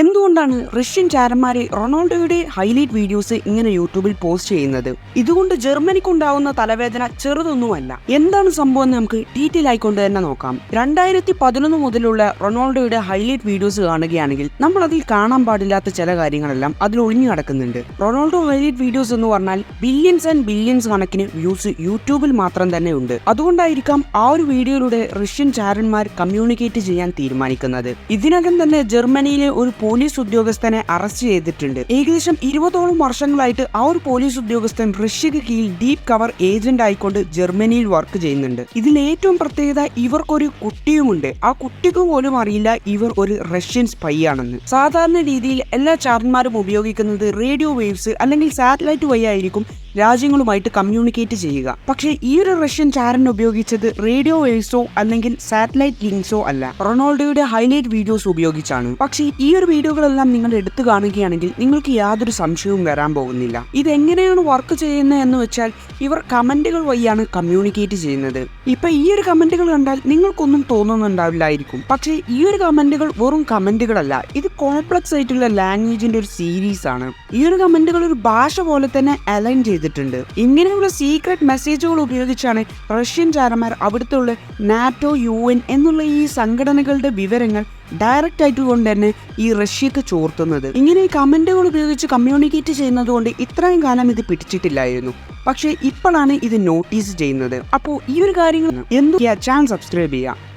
എന്തുകൊണ്ടാണ് റഷ്യൻ ചാരന്മാരെ റൊണാൾഡോയുടെ highlight videos ഇങ്ങനെ യൂട്യൂബിൽ പോസ്റ്റ് ചെയ്യുന്നത്? ഇതുകൊണ്ട് ജർമ്മനിക്കുണ്ടാവുന്ന തലവേദന ചെറുതൊന്നുമല്ല. എന്താണ് സംഭവം എന്ന് നമുക്ക് ഡീറ്റെയിൽ ആയിക്കൊണ്ട് തന്നെ നോക്കാം. 2011 മുതലുള്ള റൊണാൾഡോയുടെ ഹൈലൈറ്റ് വീഡിയോസ് കാണുകയാണെങ്കിൽ നമ്മൾ അതിൽ കാണാൻ പാടില്ലാത്ത ചില കാര്യങ്ങളെല്ലാം അതിൽ ഒളിഞ്ഞു കിടക്കുന്നുണ്ട്. റൊണാൾഡോ ഹൈലൈറ്റ് വീഡിയോസ് എന്ന് പറഞ്ഞാൽ ബില്യൺസ് ആൻഡ് ബില്യൺസ് കണക്കിന് വ്യൂസ് യൂട്യൂബിൽ മാത്രം തന്നെ ഉണ്ട്. അതുകൊണ്ടായിരിക്കാം ആ ഒരു വീഡിയോയിലൂടെ റഷ്യൻ ചാരന്മാർ കമ്മ്യൂണിക്കേറ്റ് ചെയ്യാൻ തീരുമാനിക്കുന്നത്. ഇതിനകം തന്നെ ജർമ്മനിയിലെ ഒരു പോലീസ് ഉദ്യോഗസ്ഥനെ അറസ്റ്റ് ചെയ്തിട്ടുണ്ട്. ഏകദേശം 20ഓളം വർഷങ്ങളായിട്ട് ആ ഒരു പോലീസ് ഉദ്യോഗസ്ഥൻ റഷ്യക്ക് കീഴിൽ ഡീപ് കവർ ഏജന്റ് ആയിക്കൊണ്ട് ജർമ്മനിയിൽ വർക്ക് ചെയ്യുന്നുണ്ട്. ഇതിൽ ഏറ്റവും പ്രത്യേകത ഇവർക്കൊരു കുട്ടിയുമുണ്ട്. ആ കുട്ടിക്ക് പോലും അറിയില്ല ഇവർ ഒരു റഷ്യൻ സ്പൈ ആണെന്ന്. സാധാരണ രീതിയിൽ എല്ലാ ചാരന്മാരും ഉപയോഗിക്കുന്നത് റേഡിയോ വേവ്സ് അല്ലെങ്കിൽ സാറ്റലൈറ്റ് വഴി ആയിരിക്കും രാജ്യങ്ങളുമായിട്ട് കമ്മ്യൂണിക്കേറ്റ് ചെയ്യുക. പക്ഷേ ഈ ഒരു റഷ്യൻ ചാരൻ ഉപയോഗിച്ചത് റേഡിയോ വേവ്സോ അല്ലെങ്കിൽ സാറ്റലൈറ്റ് ലിങ്ക്സോ അല്ല, റൊണാൾഡോയുടെ ഹൈലൈറ്റ് വീഡിയോസ് ഉപയോഗിച്ചാണ്. പക്ഷേ ഈ ഒരു വീഡിയോകളെല്ലാം നിങ്ങൾ എടുത്തു കാണുകയാണെങ്കിൽ നിങ്ങൾക്ക് യാതൊരു സംശയവും വരാൻ പോകുന്നില്ല. ഇത് എങ്ങനെയാണ് വർക്ക് ചെയ്യുന്നത് എന്ന് വെച്ചാൽ ഇവർ കമന്റുകൾ വഴിയാണ് കമ്മ്യൂണിക്കേറ്റ് ചെയ്യുന്നത്. ഇപ്പൊ ഈ ഒരു കമന്റുകൾ കണ്ടാൽ നിങ്ങൾക്കൊന്നും തോന്നുന്നുണ്ടാവില്ലായിരിക്കും. പക്ഷേ ഈ ഒരു കമന്റുകൾ വെറും കമന്റുകളല്ല, ഇത് കോംപ്ലക്സ് ആയിട്ടുള്ള ലാംഗ്വേജിന്റെ ഒരു സീരീസ് ആണ്. ഈ ഒരു കമന്റുകൾ ഒരു ഭാഷ പോലെ തന്നെ അലൈൻ ചെയ്തിട്ടുണ്ട്. ഇങ്ങനെയുള്ള സീക്രട്ട് മെസ്സേജുകൾ ഉപയോഗിച്ചാണ് റഷ്യൻ ചാരന്മാർ അവിടുത്തെ നാറ്റോ, UN എന്നുള്ള ഈ സംഘടനകളുടെ വിവരങ്ങൾ ഡയറക്റ്റ് ആയിട്ട് കൊണ്ട് തന്നെ ഈ റഷ്യക്ക് ചോർത്തുന്നത്. ഇങ്ങനെ കമന്റുകൾ ഉപയോഗിച്ച് കമ്മ്യൂണിക്കേറ്റ് ചെയ്യുന്നത് കൊണ്ട് ഇത്രയും കാലം ഇത് പിടിച്ചിട്ടില്ലായിരുന്നു. പക്ഷേ ഇപ്പോഴാണ് ഇത് നോട്ടീസ് ചെയ്യുന്നത്. അപ്പോൾ ഈ ഒരു കാര്യങ്ങൾ ചാനൽ സബ്സ്ക്രൈബ് ചെയ്യുക.